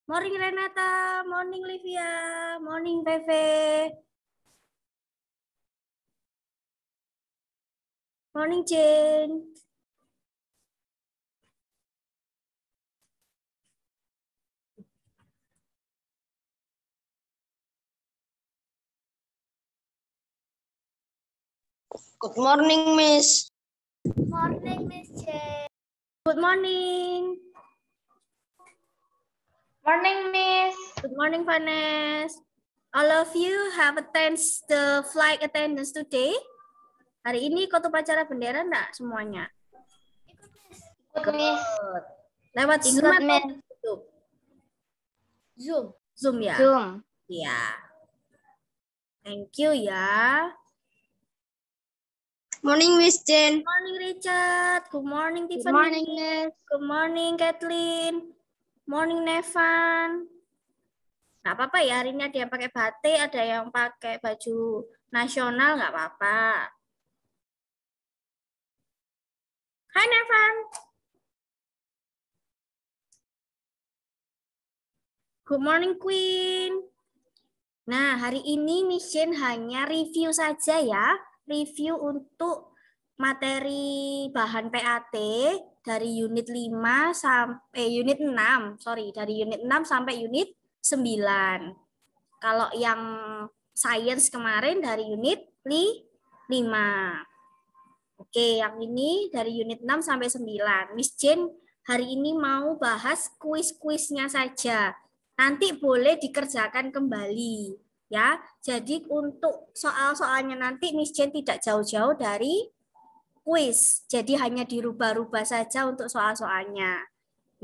Morning Renata, morning Livia, morning Feve. Morning Jane. Good morning, Miss. Good morning, Miss Jane. Good morning. Morning, Miss. Good morning, Vanessa. All of you have attended the flight attendance today. Hari ini ikut upacara bendera enggak semuanya? Ikut, Miss. Lewat Zoom Ikut, atau Miss. YouTube? Zoom. Zoom ya? Zoom. Iya. Thank you ya. Morning, Miss Jane. Good morning Richard. Good morning Tiffany. Good morning, Miss. Good morning Kathleen. Morning Nevan. Nggak apa-apa ya, hari ini ada yang pakai batik, ada yang pakai baju nasional, nggak apa-apa. Hai Nevan. Good morning Queen. Nah, hari ini Miss Jane hanya review saja ya. Review untuk materi bahan PAT dari unit 5 sampai unit 6. Sorry, dari unit 6 sampai unit 9. Kalau yang science kemarin dari unit 5. Oke, yang ini dari unit 6 sampai 9. Miss Jane hari ini mau bahas kuis-kuisnya saja. Nanti boleh dikerjakan kembali. Ya, jadi untuk soal-soalnya nanti Miss Jane tidak jauh-jauh dari kuis. Jadi hanya dirubah-rubah saja untuk soal-soalnya.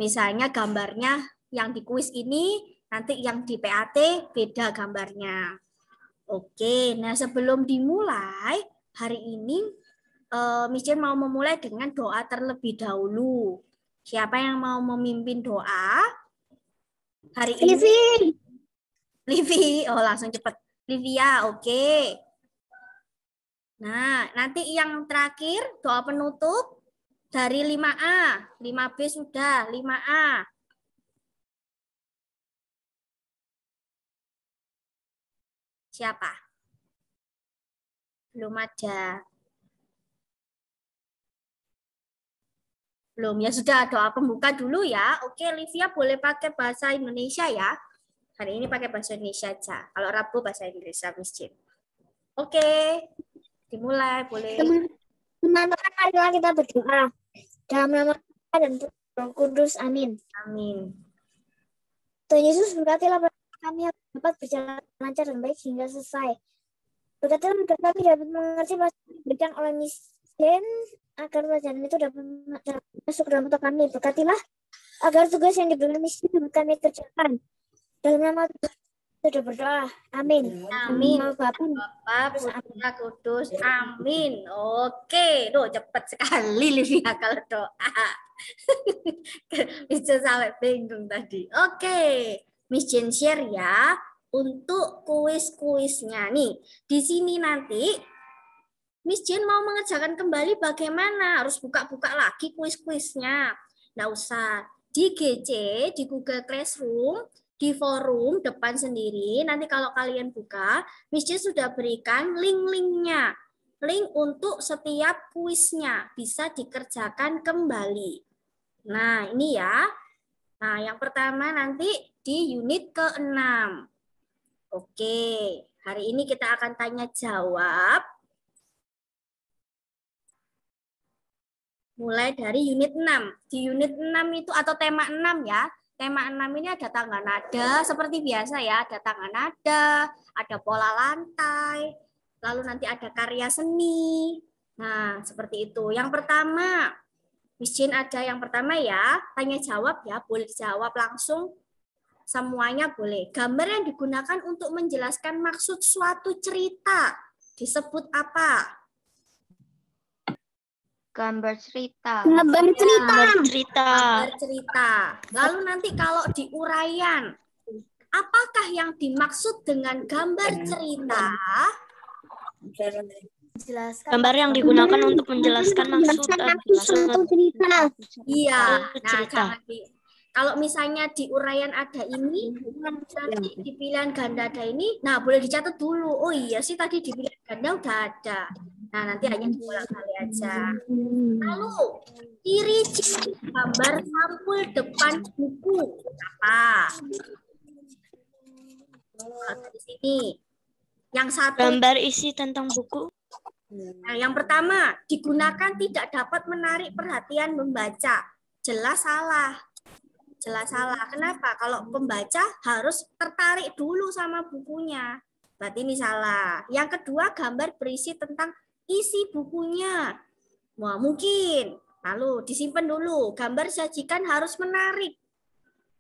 Misalnya gambarnya yang di kuis ini, nanti yang di PAT beda gambarnya. Oke, nah sebelum dimulai, hari ini Miss Jane mau memulai dengan doa terlebih dahulu. Siapa yang mau memimpin doa? Hari ini? Livi, oh langsung cepet. Livia, oke. Nah, nanti yang terakhir doa penutup dari 5A. 5B sudah, 5A. Siapa? Belum ada. Belum, ya sudah doa pembuka dulu ya. Oke, Livia boleh pakai bahasa Indonesia ya. Hari ini pakai bahasa Indonesia aja. Kalau Rabu bahasa Inggris, Miss Jane. Oke, dimulai boleh. Teman-teman, marilah kita berdoa. Dalam nama Bapa dan Roh Kudus, amin. Amin. Tuhan Yesus, berkatilah kami agar dapat berjalan lancar dan baik hingga selesai. Berkatilah agar kami dapat mengerti bahasa yang diberikan oleh Miss Jane, agar pelajaran itu dapat masuk dalam otak kami. Berkatilah agar tugas yang diberikan Miss Jane dapat kami kerjakan. Dalam nama Tuhan sudah berdoa. Amin. Amin. Bapak, Putra Kudus. Amin. Oke, doh cepet sekali Livia kalau doa. Bisa sampai bingung tadi. Oke, Miss Jane share ya untuk kuis-kuisnya nih. Di sini nanti Miss Jane mau mengerjakan kembali bagaimana, harus buka-buka lagi kuis-kuisnya. Nggak usah. Di GC, di Google Classroom, di forum depan sendiri, nanti kalau kalian buka, Miss Jane sudah berikan link-linknya. Link untuk setiap kuisnya, bisa dikerjakan kembali. Nah, ini ya. Nah, yang pertama nanti di unit ke-6. Oke, hari ini kita akan tanya jawab. Mulai dari unit 6. Di unit 6 itu atau tema 6 ya. Tema 6 ini ada tangga nada seperti biasa ya, ada tangga nada, ada pola lantai, lalu nanti ada karya seni. Nah, seperti itu. Yang pertama, Miss Jane ada yang pertama ya, tanya jawab ya, boleh dijawab langsung. Semuanya boleh. Gambar yang digunakan untuk menjelaskan maksud suatu cerita disebut apa? gambar cerita. Gambar cerita. Gambar cerita. Lalu nanti kalau di uraian, apakah yang dimaksud dengan gambar cerita? Gambar yang digunakan untuk menjelaskan maksud suatu cerita. Iya. Nah, Kalau misalnya di uraian ada ini, nanti di pilihan ganda ada ini, nah boleh dicatat dulu. Oh iya sih tadi di pilihan ganda udah ada. Nah nanti hanya diulang kali aja. Lalu ciri-ciri gambar sampul depan buku apa? Nah, di sini. Yang satu. Gambar isi tentang buku. Nah, yang pertama, digunakan tidak dapat menarik perhatian membaca. Jelas salah. Jelas salah. Kenapa? Kalau pembaca harus tertarik dulu sama bukunya. Berarti ini salah. Yang kedua, gambar berisi tentang isi bukunya. Wah, mungkin. Lalu disimpan dulu. Gambar sajikan harus menarik.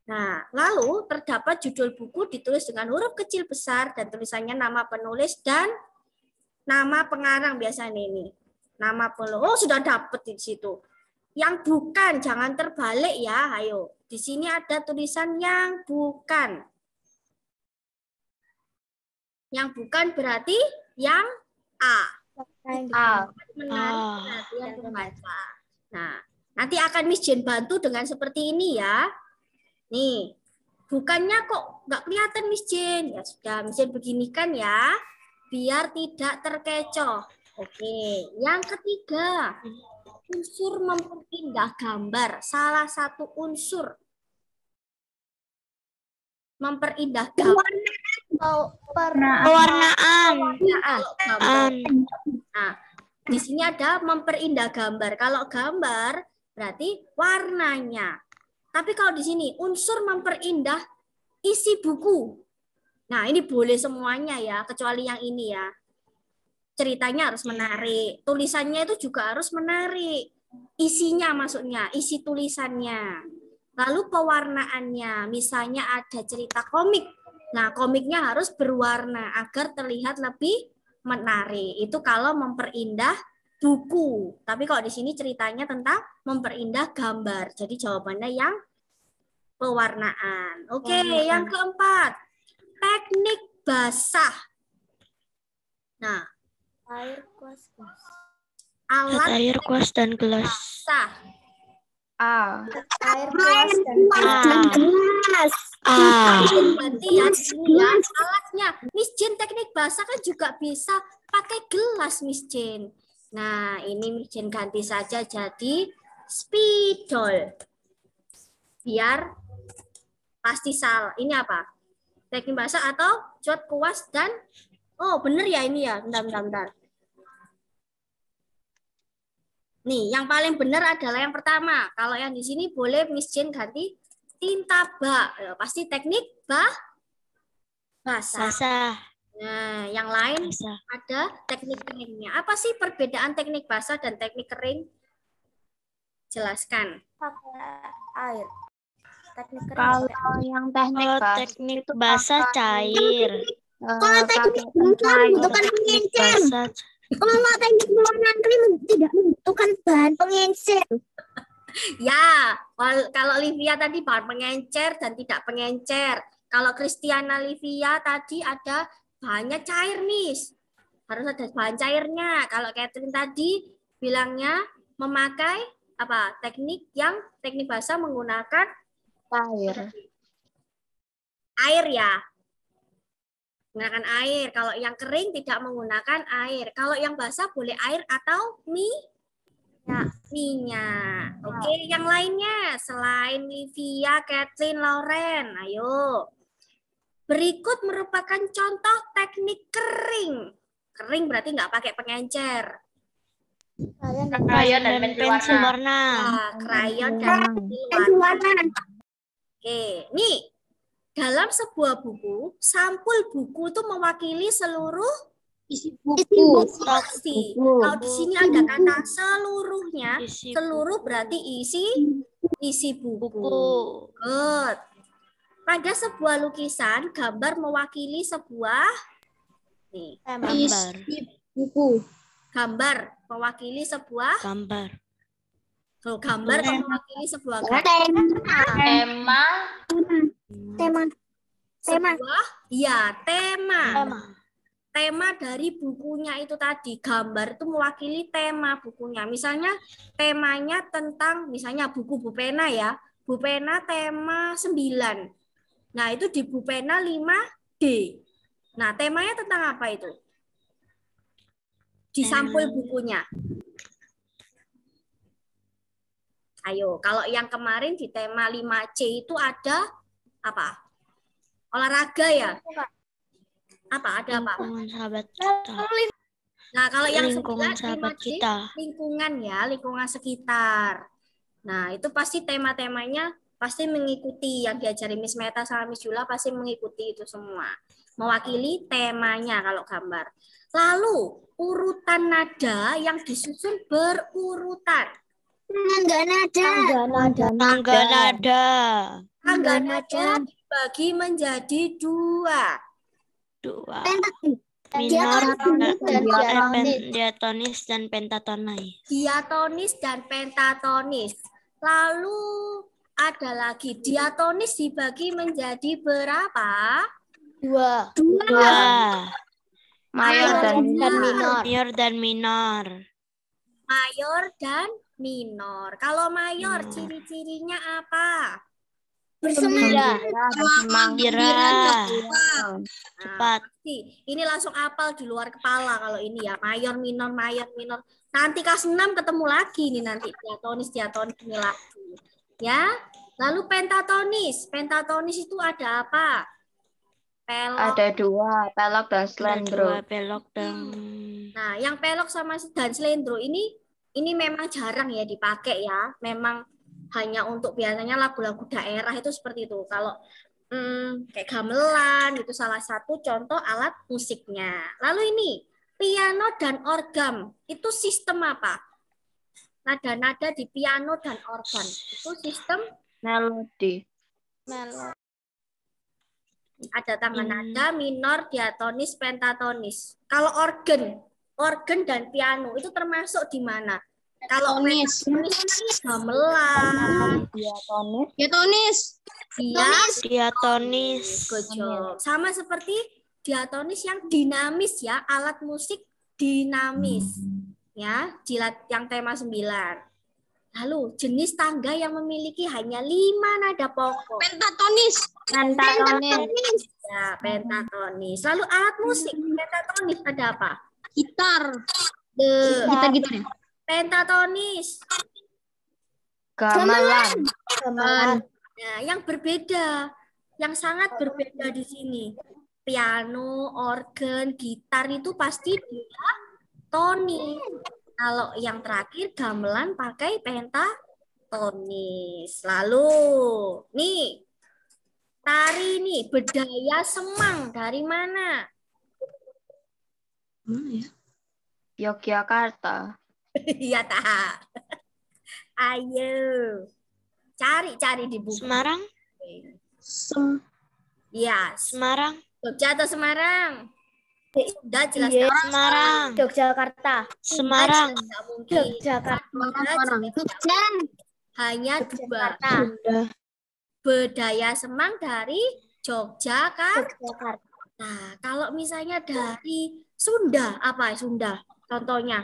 Nah, lalu terdapat judul buku ditulis dengan huruf kecil besar dan tulisannya nama penulis dan nama pengarang biasanya ini. Nama penulis. Oh, sudah dapat di situ. Yang bukan, jangan terbalik ya. Ayo. Di sini ada tulisan yang bukan. Yang bukan berarti yang A. Menarik perhatian pembaca. Nah, nanti akan Miss Jen bantu dengan seperti ini ya. Nih, bukannya kok nggak kelihatan Miss Jen? Ya sudah, Miss Jen beginikan ya, biar tidak terkecoh. Oke, yang ketiga, unsur memperindah gambar. Salah satu unsur memperindah gambar. Pewarnaan. Nah, di sini ada memperindah gambar. Kalau gambar berarti warnanya. Tapi kalau di sini unsur memperindah isi buku. Nah, ini boleh semuanya ya, kecuali yang ini ya. Ceritanya harus menarik, tulisannya itu juga harus menarik. Isinya maksudnya, isi tulisannya. Lalu pewarnaannya, misalnya ada cerita komik. Nah, komiknya harus berwarna agar terlihat lebih menarik. Itu kalau memperindah buku. Tapi kalau di sini ceritanya tentang memperindah gambar. Jadi jawabannya yang pewarnaan. Oke, yang keempat, teknik basah. Nah, alat Air, kuas, dan gelas. basah. Air keras dan gelas. Berarti ya, ini ya alatnya. Miss Jen teknik basah kan juga bisa pakai gelas Miss Jen. Nah, ini Miss Jen ganti saja jadi spidol. Biar pasti salah. Ini apa? Teknik basah atau cut kuas dan oh bener ya ini ya. Bentar. Nih, yang paling benar adalah yang pertama. Kalau yang di sini boleh Miss Jen ganti tinta bak. Pasti teknik basah. Nah, yang lain Basah. ada teknik keringnya. Apa sih perbedaan teknik basah dan teknik kering? Jelaskan. Air. Teknik kering. Kalau yang teknik Kalau teknik basah cair. Kalau teknik basah membutuhkan pengencer. Basah. Kalau teknik pewarnaan krim tidak membutuhkan bahan pengencer. Ya, kalau Livia tadi bahan pengencer dan tidak pengencer. Kalau Christiana Livia tadi ada bahannya cair, Miss. Harus ada bahan cairnya. Kalau Catherine tadi bilangnya memakai apa? Teknik basah menggunakan air ya. Menggunakan air. Kalau yang kering tidak menggunakan air. Kalau yang basah boleh air atau minyak. Oke, yang lainnya selain Livia, Catherine, Lauren, ayo. Berikut merupakan contoh teknik kering. Kering berarti nggak pakai pengencer. Krayon dan pensil warna. Nah, krayon dan pensil warna. Oke, nih dalam sebuah buku, sampul buku itu mewakili seluruh isi pasti. Kalau di sini ada kata seluruhnya, seluruh berarti isi buku. Good. Pada sebuah lukisan, gambar mewakili sebuah buku. Gambar mewakili sebuah Gambar. gambar mewakili sebuah tema. Tema dari bukunya itu tadi. Gambar itu mewakili tema bukunya. Misalnya temanya tentang misalnya buku pena ya. Bu Pena tema 9. Nah, itu di Bu Pena 5D. Nah, temanya tentang apa itu? Di sampul bukunya. Ayo, kalau yang kemarin di tema 5C itu ada apa? Olahraga ya? Apa? Ada apa? Lingkungan sahabat kita. Nah, kalau yang Lingkungan 9, sahabat 5C, kita. lingkungan ya, lingkungan sekitar. Nah, itu pasti tema-temanya pasti mengikuti yang diajari Miss Meta sama Miss Jula pasti mengikuti itu semua. Mewakili temanya kalau gambar. Lalu, urutan nada yang disusun berurutan. Tangga nada. Tangga nada. Tangga nada dibagi menjadi 2. 2. Diatonis dan Diatonis dan pentatonis. Diatonis dan pentatonis. Lalu ada lagi diatonis dibagi menjadi berapa? 2. 2. Mayor dan minor. Mayor dan minor. Mayor dan minor. Kalau mayor ciri-cirinya apa? Bersemangat. Gembira. Cepat. Ini langsung apal di luar kepala kalau ini ya. Mayor, minor, mayor, minor. Nanti kelas 6 ketemu lagi nih nanti. Diatonis ini lagi. Ya. Lalu pentatonis. Pentatonis itu ada apa? Pelok. Ada 2, pelok dan slendro. Nah, yang pelok sama dan slendro ini memang jarang ya dipakai ya. Memang hanya untuk biasanya lagu-lagu daerah itu seperti itu. Kalau kayak gamelan itu salah satu contoh alat musiknya. Lalu ini piano dan organ itu sistem apa? Nada-nada di piano dan organ itu sistem Melodi. ada tangga nada, minor, diatonis, pentatonis. Kalau organ dan piano itu termasuk di mana? Kalau pentatonis gamelan, Diatonis. Diatonis. Sama seperti diatonis yang dinamis ya, alat musik dinamis. Ya, jilat yang tema 9. Lalu jenis tangga yang memiliki hanya 5 nada pokok. Pentatonis. Ya, pentatonis. Lalu alat musik pentatonis ada apa? Gitar. Gitar ya? Pentatonis. Gamelan. Nah, yang berbeda, yang sangat berbeda di sini. Piano, organ, gitar itu pasti diatonis. Kalau yang terakhir gamelan pakai pentatonis. Lalu, nih, tari nih, Bedaya Semang dari mana? Yogyakarta. Iya tak. Ayo, cari di buku. Semarang? Iya, Semarang. Jogja atau Semarang? Sudah jelas. Semarang. Yogyakarta. Semarang. Hanya 2. Bedaya Semang dari Yogyakarta. Nah, kalau misalnya dari Sunda, apa Sunda? Contohnya.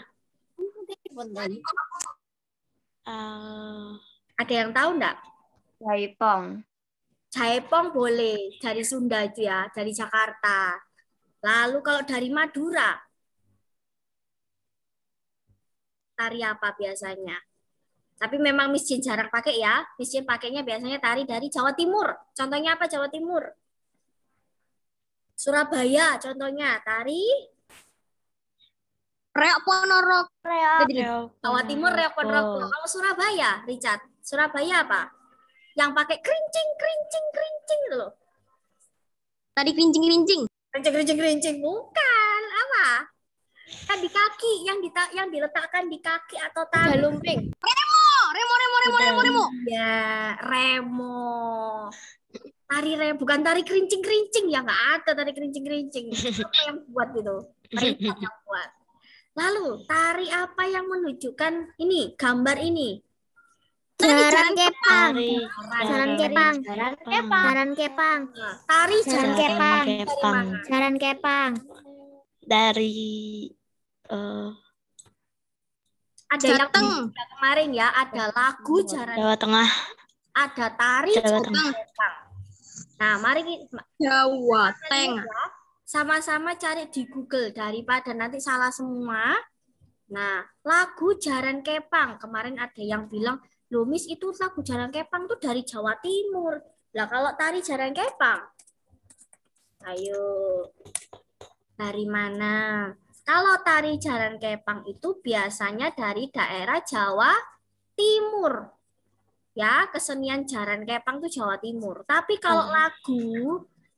Ada yang tahu enggak? Jaipong. Jaipong boleh dari Sunda itu ya, dari Jakarta. Lalu kalau dari Madura, tari apa biasanya? Tapi memang Miss Jin jarang pakai ya. Miss Jin pakainya biasanya tari dari Jawa Timur. Contohnya apa Jawa Timur? Surabaya contohnya tari Reok Ponorogo. Jawa Timur Reok Ponorogo. Kalau Surabaya, Richard, Surabaya apa? Yang pakai kerincing gitu loh. Tadi kerincing. Kerincing bukan apa? Kan di kaki yang diletakkan di kaki atau tangan. Galumping. Remo. Ya, remo. Tari remo bukan tari kerincing ya, nggak ada tari kerincing. Siapa yang buat itu? Mereka yang buat. Lalu tari apa yang menunjukkan ini gambar ini? Jaran kepang. Jaran kepang. Tari jaran kepang. Jaran kepang. Dari ada yang kemarin ya, ada lagu jaran Jawa Tengah. Ada tari Jawa Jawa Tengah. Kepang. Nah, mari kita Jawa Tengah. sama-sama cari di Google daripada nanti salah semua. Nah, lagu Jaran Kepang. Kemarin ada yang bilang, loh Miss itu lagu Jaran Kepang tuh dari Jawa Timur. Lah kalau tari Jaran Kepang, ayo, dari mana? Kalau tari Jaran Kepang itu biasanya dari daerah Jawa Timur. Ya, kesenian Jaran Kepang itu Jawa Timur. Tapi kalau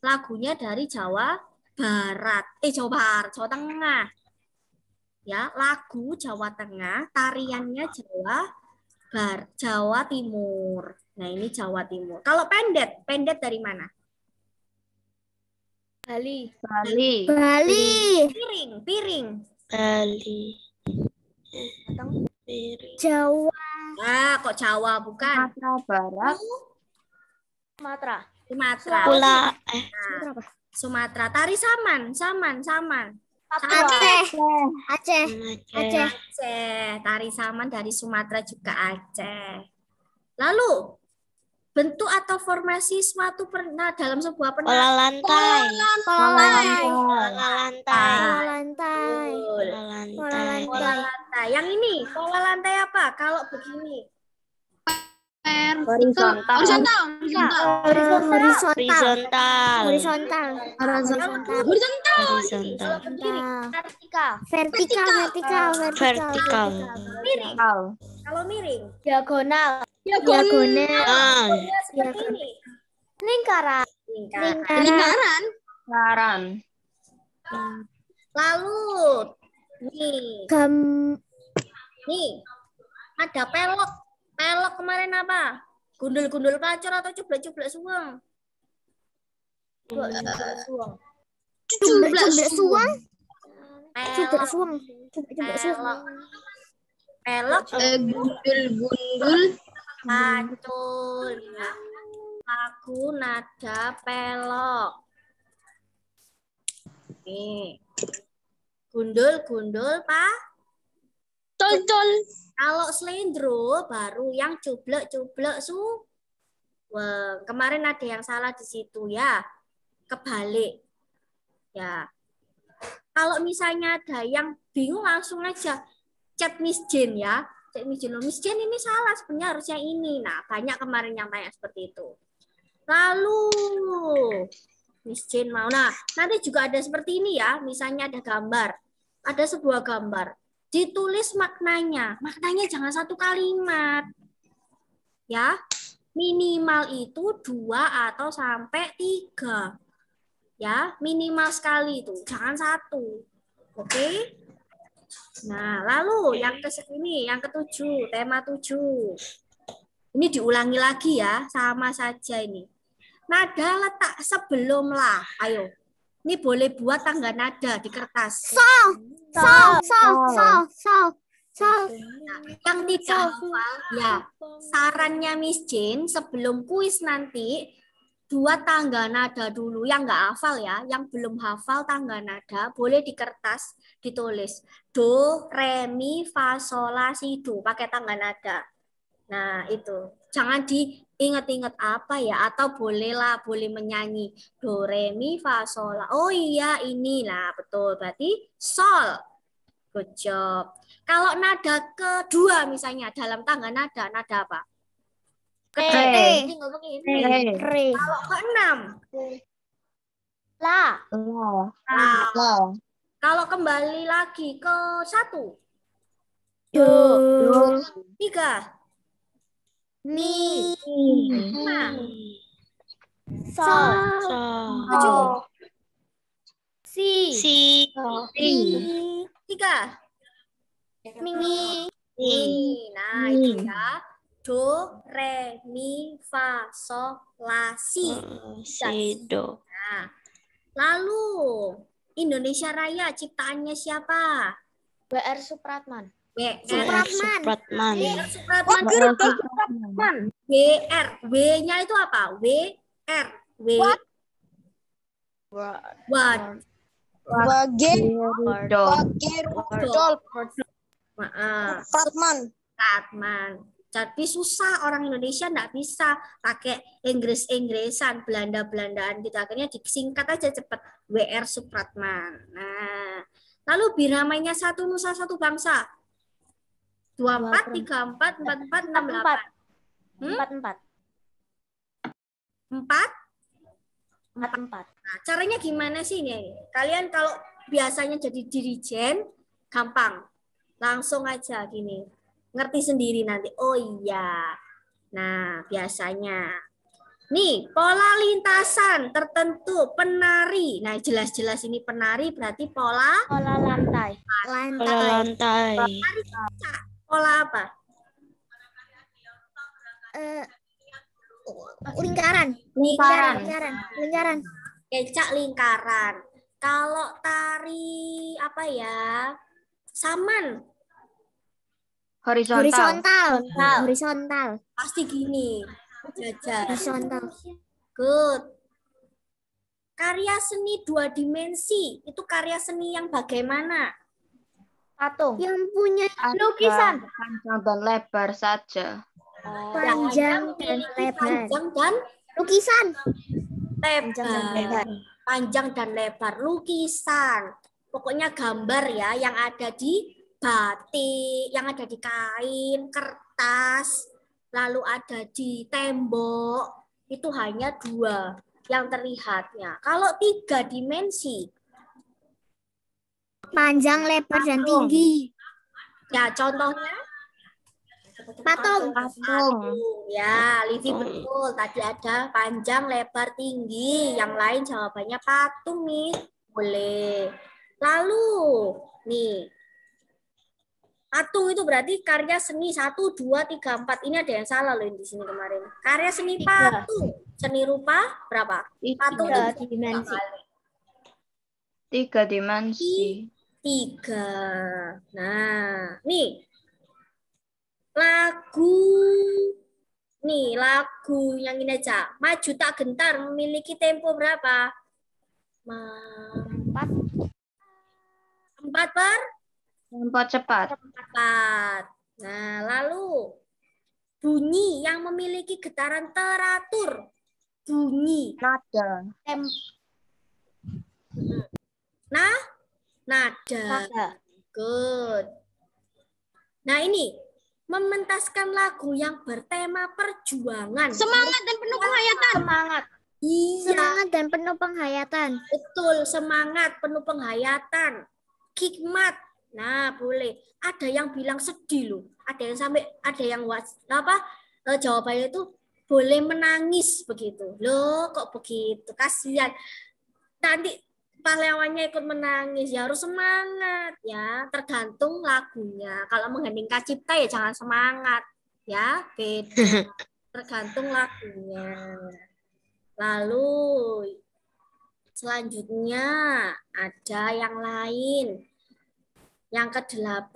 lagunya dari Jawa Barat. Jawa Tengah. Ya, lagu Jawa Tengah, tariannya Jawa Timur. Nah, ini Jawa Timur. Kalau pendet dari mana? Bali. Bali. Piring. Bali. Jawa. Ah, kok Jawa bukan? Sumatera Barat. Sumatera. Pula Sumatera. Tari saman. Aceh. Aceh. Tari saman dari Sumatera juga Aceh. Lalu, bentuk atau formasi suatu dalam sebuah Pola penari. lantai. Pola lantai. Yang ini, pola lantai apa? Kalau begini. Horizontal. Horizontal. Vertikal. Miring. Kalau miring. Diagonal. Seperti ini. Lingkaran. Lingkaran. Lalu, nih, ada pelok. Pelok kemarin apa? Gundul-gundul pacor atau cublek-cublek suweng? Cublek suwang. Pelok, Gundul-gundul. pacul. Lagu nada pelok. Nih. Gundul-gundul, Pak. Col-col. Kalau slendro baru yang cublek-cublek suweng. Kemarin ada yang salah di situ ya. Kebalik. Ya. Kalau misalnya ada yang bingung langsung aja chat Miss Jane ya. Chat Miss Jane. Miss Jane ini salah sebenarnya harusnya ini. Nah, banyak kemarin yang tanya seperti itu. Lalu Miss Jane mau. Nah, nanti juga ada seperti ini ya. Misalnya ada gambar. Ada sebuah gambar. Ditulis maknanya. Maknanya jangan satu kalimat. Ya. Minimal itu 2 atau sampai 3. Ya, minimal sekali itu. Jangan 1. Oke? Nah, lalu yang yang ke-7, tema 7. Ini diulangi lagi ya, sama saja ini. Nada letak sebelum lah. Ayo. Ini boleh buat tangga nada di kertas. Nah, yang tidak hafal, ya sarannya Miss Jane sebelum kuis nanti buat tangga nada dulu. Yang nggak hafal ya, yang belum hafal tangga nada boleh di kertas ditulis do, re, mi, fa, sol, la, si, do pakai tangga nada. Nah itu jangan diinget-inget apa ya, atau bolehlah boleh menyanyi do, re, mi, fa, sol, la. Oh iya inilah betul berarti sol. Good job. Kalau nada kedua misalnya dalam tangga nada apa? Re. Kalau ke-6 La. Kalau kembali lagi ke 1 Do. 3 Mi. 5 Sol. 7 Si. 3 Mi. Nah itu ya do, re, mi, fa, sol, la, si. Do. Nah, lalu Indonesia Raya ciptaannya siapa? W.R. Supratman. Supratman. Supratman. WR. W-nya itu apa? WR. Wager. Supratman. Tapi susah, orang Indonesia nggak bisa pakai Inggris-Inggrisan, Belanda-Belandaan gitu. Akhirnya disingkat aja cepet, W.R. Supratman. Nah, lalu biramainya satu nusa satu bangsa. 24, 34, 44, 68. 44. 4? 44. Nah, caranya gimana sih nih? Kalian kalau biasanya jadi dirijen, gampang. Langsung aja gini. Ngerti sendiri nanti. Oh iya. Nah, biasanya. Nih, pola lintasan tertentu penari. Nah, jelas-jelas ini penari berarti pola Lantai. Pola lantai. pola apa? Lingkaran. Lingkaran. Kecak lingkaran. Kalau tari apa ya? Saman. Horizontal. Pasti gini. Jajar. Horizontal. Good. Karya seni 2 dimensi. Itu karya seni yang bagaimana? Patung. Yang punya Lukisan. Panjang dan lebar saja. panjang dan lebar. Panjang dan Lukisan. lebar. Panjang dan lebar. Lukisan. Pokoknya gambar ya yang ada di batik, yang ada di kain, kertas, lalu ada di tembok. Itu hanya 2 yang terlihatnya. Kalau 3 dimensi, Panjang, lebar, dan tinggi. ya contohnya Patung. Ya, Livi betul. Tadi ada panjang, lebar, tinggi. Yang lain jawabannya patung nih. Boleh. Lalu, nih. Patung itu berarti karya seni 1, 2, 3, 4. Ini ada yang salah loh di sini kemarin. Karya seni patung. Seni rupa berapa? Patung 3 itu dimensi. 3 dimensi. 3. Nah, nih. Lagu. Nih, lagu yang ini aja. Maju tak gentar memiliki tempo berapa? 4 per? Tempo cepat. 4. Nah, lalu bunyi yang memiliki getaran teratur. Bunyi. Nada. Nah, nada. Good. Nah, ini mementaskan lagu yang bertema perjuangan. Semangat dan penuh penghayatan. Iya, Semangat dan penuh penghayatan. betul. Semangat, penuh penghayatan. Hikmat. Nah, boleh. Ada yang bilang sedih loh. Ada yang jawabannya itu boleh menangis begitu. Loh, kok begitu? Kasihan. Nanti pahlawannya ikut menangis, ya harus semangat ya, tergantung lagunya. Kalau mengheningkan cipta ya jangan semangat ya, beda. Tergantung lagunya. Lalu selanjutnya ada yang lain. Yang ke-8,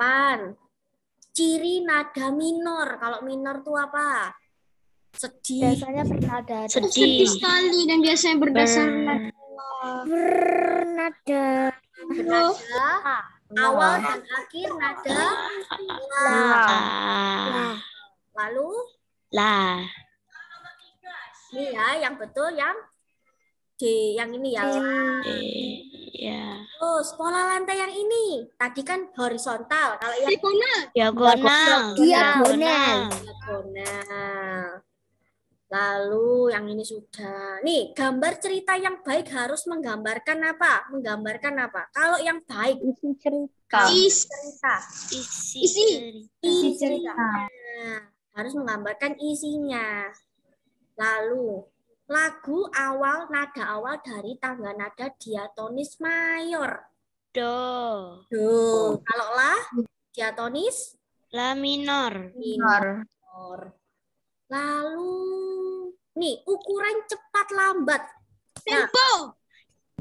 ciri nada minor. Kalau minor itu apa? Sedih. Biasanya bernada. Sedih. sekali dan biasanya berdasar Bernada. Awal dan akhir nada la. Lalu Lah. ini ya yang betul yang D, yang ini ya. Ya. Terus pola lantai yang ini tadi kan horizontal. Kalau yang Diagonal. Diagonal. diagonal. Lalu yang ini sudah. Nih, gambar cerita yang baik harus menggambarkan apa? Menggambarkan apa? Kalau yang baik isi cerita. cerita. Isi cerita. Nah, harus menggambarkan isinya. Lalu lagu awal, nada awal dari tangga nada diatonis mayor. Do. Do. Kalau la, diatonis La minor. minor. Lalu, nih ukuran cepat lambat. Tempo.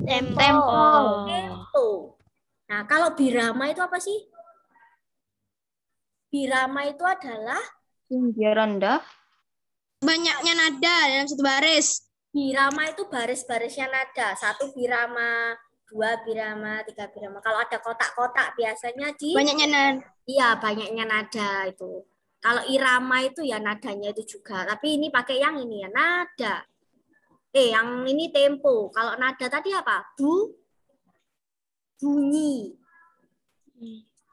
Tempo. Nah, kalau birama itu apa sih? Birama itu adalah Tinggi rendah. Banyaknya nada dalam satu baris. birama itu baris-barisnya nada. 1 birama, 2 birama, 3 birama. Kalau ada kotak-kotak biasanya di Banyaknya nada. iya banyaknya nada itu. Kalau irama itu ya nadanya itu juga. Tapi ini pakai yang ini ya, nada. Yang ini tempo. Kalau nada tadi apa? Bunyi.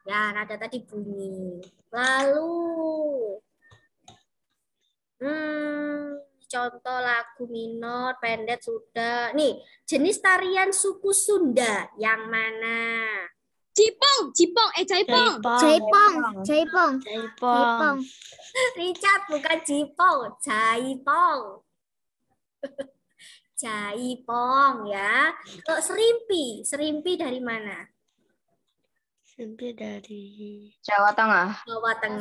Ya, nada tadi bunyi. Lalu, contoh lagu minor, pendek sudah. Nih, jenis tarian suku Sunda yang mana? Jipong, Jaipong. Jaipong. Richard, bukan Jipong, Jaipong. Jaipong ya. Kalau serimpi dari mana? Serimpi dari Jawa Tengah.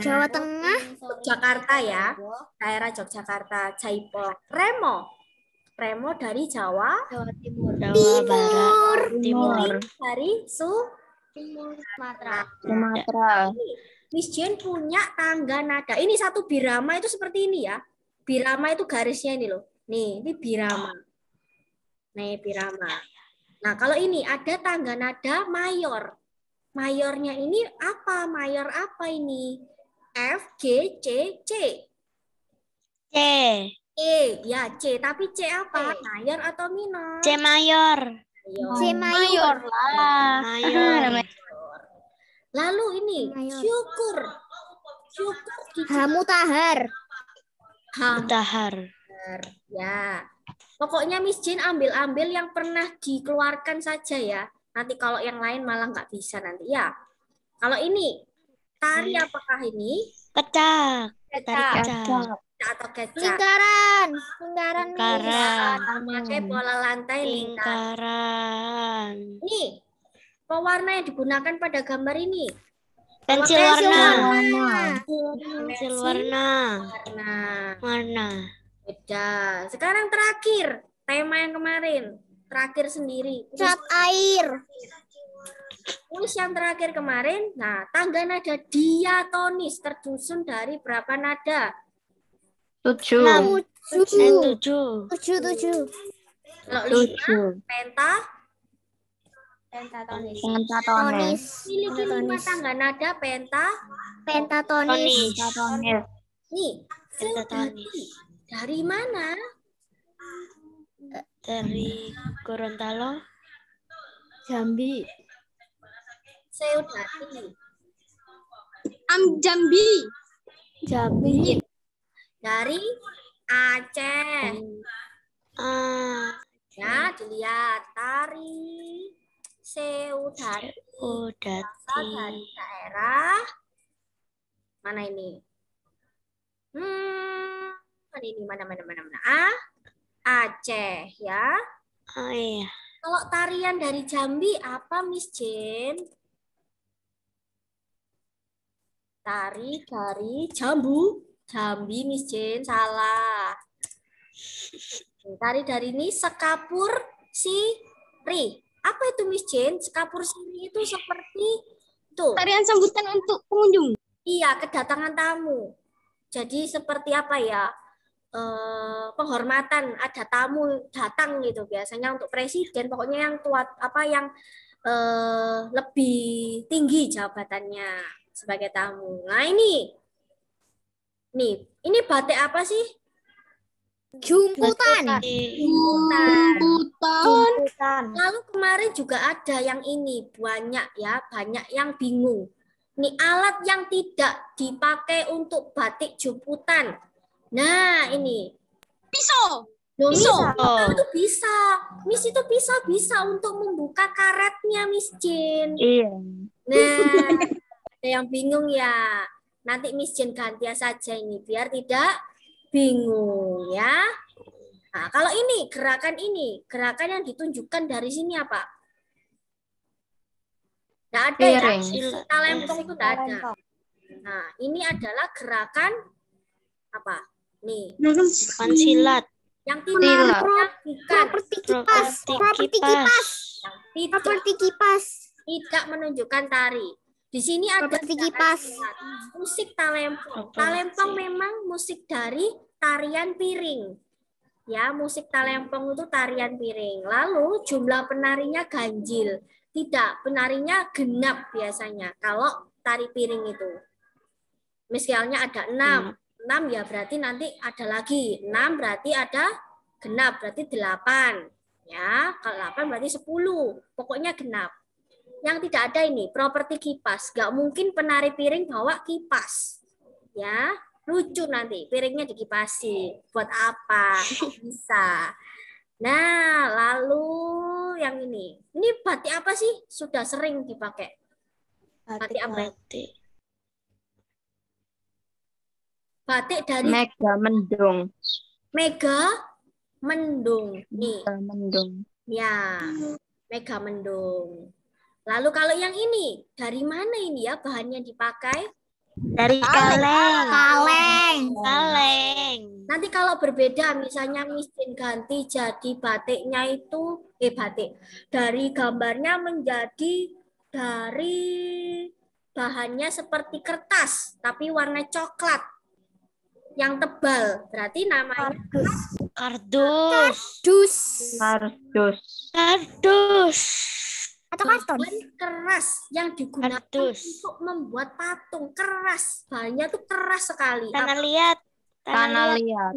Jawa Tengah. Jakarta ya. Daerah Yogyakarta, Jaipong. Remo dari Jawa Timur. Jawa Barat. Timur. Dari Sumatera. Sumatera. Miss Jen punya tangga nada. Ini satu birama itu seperti ini ya. Birama itu garisnya ini loh. Nih, ini birama. Nih, birama. Nah, kalau ini ada tangga nada mayor. Mayornya ini apa? Mayor apa ini? F, G, C, C. C. Ya C. Tapi C apa? Mayor atau minor? C mayor. Mayor lah. Mayor. Lalu ini Mayor. syukur Hamutahar. Mutahar. Ya. Pokoknya Miss Jin ambil yang pernah dikeluarkan saja ya. Nanti kalau yang lain malah nggak bisa nanti ya. Kalau ini tari apakah ini? Kecak. Tari Kecak kecak. atau kecak? Lingkaran. Lingkaran. Pakai pola lantai lingkar. Lingkaran. Nih, pewarna yang digunakan pada gambar ini. Pensil warna. Pensil Warna. Beda. Sekarang terakhir, tema yang kemarin. Terakhir sendiri. Cat air. Tulis yang terakhir kemarin. Nah, tangga nada diatonis tersusun dari berapa nada? 7. 7. 7. 7. Kalau 5, 7. pentatonis. Pentatonis. Miliki 5 tangga nada Pentatonis. Pentatonis. Nih, Pentatonis. dari mana? Dari Gorontalo. Jambi. Seudati. Jambi. Dari Aceh. Ya, dilihat. Tari Seudati. Berasal dari daerah mana ini? Mana? Aceh ya. Iya. Kalau tarian dari Jambi apa Miss Jen? Tari dari Jambi Miss Jen, salah. Tari dari ini sekapur siri. Apa itu Miss Jen? Sekapur siri itu seperti itu. Tarian sambutan untuk pengunjung. Iya, kedatangan tamu. Jadi seperti apa ya? Penghormatan, ada tamu datang gitu biasanya untuk presiden, pokoknya yang tua yang lebih tinggi jabatannya sebagai tamu. Nah, ini batik apa sih? Jumputan. Lalu kemarin juga ada yang ini banyak yang bingung. Ini alat yang tidak dipakai untuk batik jumputan. Nah, ini Pisau. Itu bisa. Miss itu bisa untuk membuka karetnya Miss Jin. Iya. Nah, ada yang bingung ya. Nanti Miss Jin ganti saja ini biar tidak bingung ya. Nah, kalau ini gerakan yang ditunjukkan dari sini apa? Tidak ada ya. Talempong itu tidak ada. Nah, ini adalah gerakan apa? Nih. Bukan silat. Yang tidak Properti kipas. Tidak menunjukkan tari. Di sini ada kipas. Musik talempong. Talempong memang musik dari tarian piring. Ya, musik talempong itu tarian piring. Lalu jumlah penarinya ganjil. Tidak, penarinya genap biasanya kalau tari piring itu. Misalnya ada 6. 6 ya berarti nanti ada lagi. 6 berarti ada genap, berarti 8. Ya, kalau 8 berarti 10. Pokoknya genap. Yang tidak ada ini, properti kipas. Nggak mungkin penari piring bawa kipas. Ya, lucu nanti. Piringnya dikipasi. Buat apa? Nggak bisa. Nah, lalu yang ini. Ini batik apa sih? Sudah sering dipakai. Batik apa? Batik. Batik dari Mega mendung. Mega Mendung. Nih, Mega mendung. ya. Mega Mendung. Lalu kalau yang ini, dari mana ini ya bahannya dipakai? Dari kaleng. Kaleng. Nanti kalau berbeda, misalnya Miskin ganti jadi batiknya itu, batik. Dari gambarnya menjadi dari bahannya seperti kertas, tapi warna coklat. Yang tebal, berarti namanya Kardus. Kardus. Atau karton. bahan keras yang digunakan Kardus. untuk membuat patung. Keras, bahannya tuh keras sekali. Tanah liat. Tanah liat.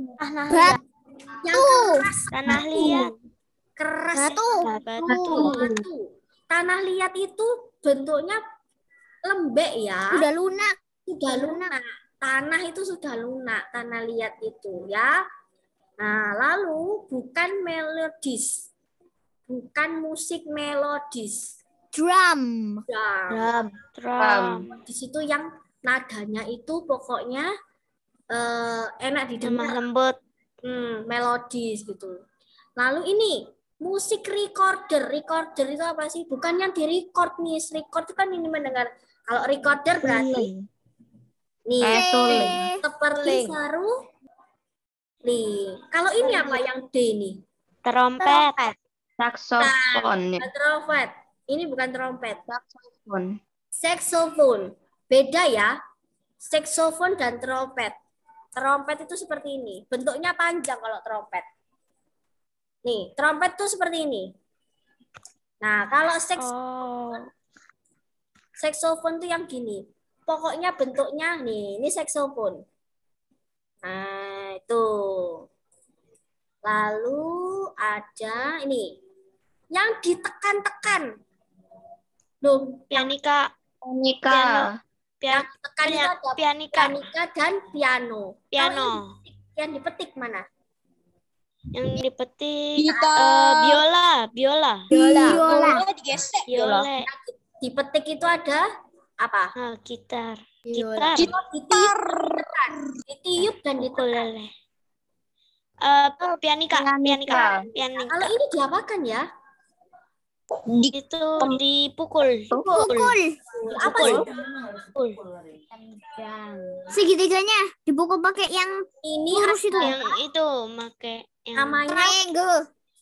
Yang keras, Tanah liat. keras. Batu. Batu. Tanah liat itu bentuknya lembek ya. Udah lunak. Sudah lunak. Tanah itu sudah lunak, tanah liat itu ya. Nah, lalu bukan melodis. Bukan musik melodis. Drum. Ya, Drum. di situ yang nadanya itu pokoknya enak Lemah didengar, lembut. melodis gitu. Lalu ini musik recorder. Recorder itu apa sih? Bukan yang di-record nih. Record itu kan ini mendengar. Kalau recorder berarti nih seperti seru. Nih, kalau ini apa yang D nih? Trompet. Saksofon. Trompet. Ini bukan trompet. Saksofon. Saxophone. Beda ya. Saxophone dan trompet. Trompet itu seperti ini. Bentuknya panjang kalau trompet. Nih, trompet tuh seperti ini. Nah, kalau saxophone tuh yang gini. Pokoknya bentuknya nih, ini saxophone. Nah, itu. Lalu ada ini. Yang ditekan-tekan. Loh, Pianika. Pianika. yang ditekan itu ada Pianika. pianika dan piano. Piano. Yang dipetik mana? Yang dipetik Gitar. biola. Biola. Dipetik itu ada apa? Gitar. Biola. Gitar. Ditiup dan ditekan. Ukulele. Pianika. Kalau ini diapakan ya? Itu dipukul. Apa sih? Segitiganya dipukul pakai yang Ini lurus itu. Yang itu make yang namanya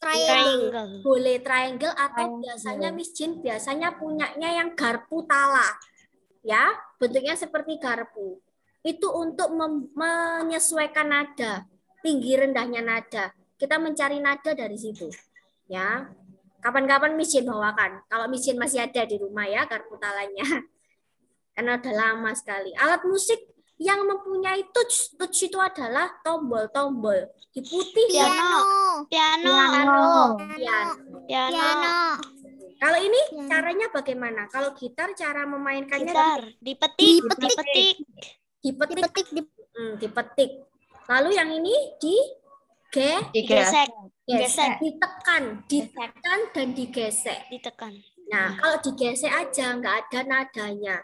triangle. boleh triangle atau biasanya miskin biasanya punyanya yang garpu tala. Ya, bentuknya seperti garpu. Itu untuk menyesuaikan nada, tinggi rendahnya nada. Kita mencari nada dari situ. Ya. Kapan-kapan miskin bawakan. Kalau miskin masih ada di rumah ya garpu talanya. Karena udah lama sekali. Alat musik yang mempunyai touch itu adalah tombol-tombol. Di putih Piano. Kalau ini caranya bagaimana? Kalau gitar cara memainkannya Dipetik. dipetik. Lalu yang ini Digesek. ditekan dan digesek. Ditekan. Nah, kalau digesek aja nggak ada nadanya.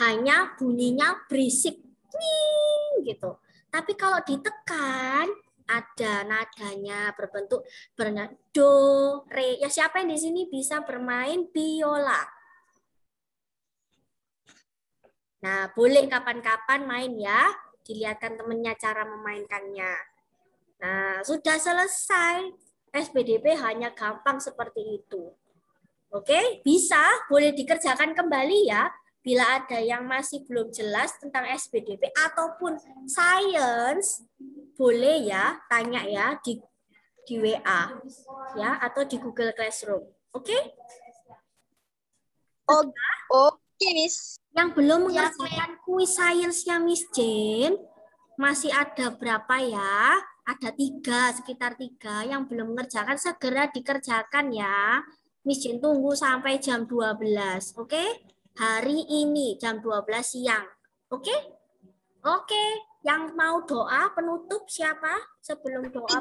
Hanya bunyinya berisik. Ning, gitu. Tapi kalau ditekan ada nadanya berbentuk do, re. Ya siapa yang di sini bisa bermain biola? Nah, boleh kapan-kapan main ya. Dilihatkan temennya cara memainkannya. Nah, sudah selesai. SPDP hanya gampang seperti itu. Oke, bisa, boleh dikerjakan kembali ya. Bila ada yang masih belum jelas tentang SPDP ataupun sains, boleh ya, tanya ya di WA ya atau di Google Classroom. Oke? Oke, Miss. Yang belum mengerjakan kuis sainsnya Miss Jane, masih ada berapa ya? Ada 3, sekitar 3 yang belum mengerjakan, segera dikerjakan ya. Miss Jane tunggu sampai jam 12, oke? Hari ini jam 12 siang, oke? Oke, yang mau doa penutup siapa? Sebelum doa.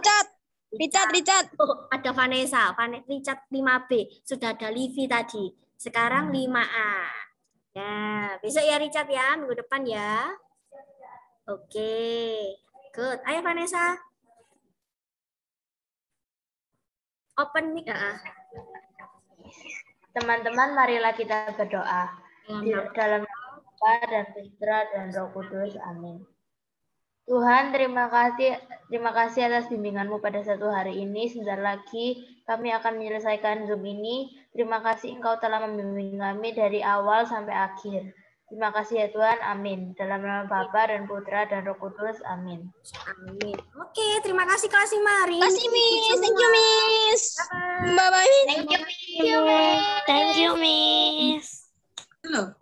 Richard. Oh, ada Vanessa, Richard 5B. Sudah ada Livi tadi. Sekarang 5A. Ya, besok ya Richard ya, minggu depan ya. Oke, good. Ayo Vanessa. Open mic. Teman-teman, marilah kita berdoa. Di dalam nama Bapa dan Putra dan Roh Kudus. Amin. Tuhan, terima kasih atas bimbingan-Mu pada satu hari ini. Sebentar lagi kami akan menyelesaikan Zoom ini. Terima kasih Engkau telah membimbing kami dari awal sampai akhir. Terima kasih ya Tuhan. Amin. Dalam nama Bapa dan Putra dan Roh Kudus. Amin. Amin. Oke, terima kasih kelas 5 hari ini. Kasih Miss. Thank you Miss. Bye-bye. Thank you, Miss.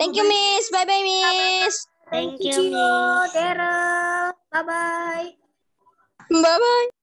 Thank you Miss. Bye-bye Miss. Thank you, Gio, Miss. Daryl. Bye-bye. Bye-bye.